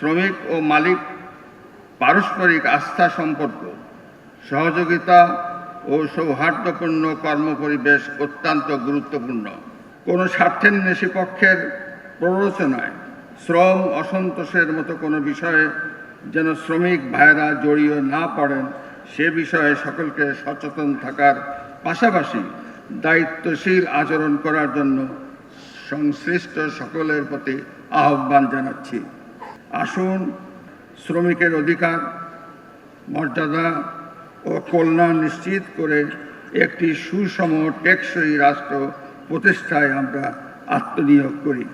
শ্রমিক ও মালিক পারস্পরিক আস্থা সম্পর্ক, সহযোগিতা ও সৌহার্দ্যপূর্ণ কর্মপরিবেশ অত্যন্ত গুরুত্বপূর্ণ। কোনো স্বার্থান্বেষী পক্ষের প্ররোচনায় শ্রম অসন্তোষের মতো কোনো বিষয়ে যেন শ্রমিক ভাইয়েরা জড়িয়ে না পড়েন, সে বিষয়ে সকলকে সচেতন থাকার পাশাপাশি দায়িত্বশীল আচরণ করার জন্য সংশ্লিষ্ট সকলের প্রতি আহ্বান জানাচ্ছি। আসুন শ্রমিকের অধিকার, মর্যাদা ও কল্যাণ নিশ্চিত করে একটি সুষম টেকসই রাষ্ট্র প্রতিষ্ঠায় আমরা আত্মনিয়োগ করি।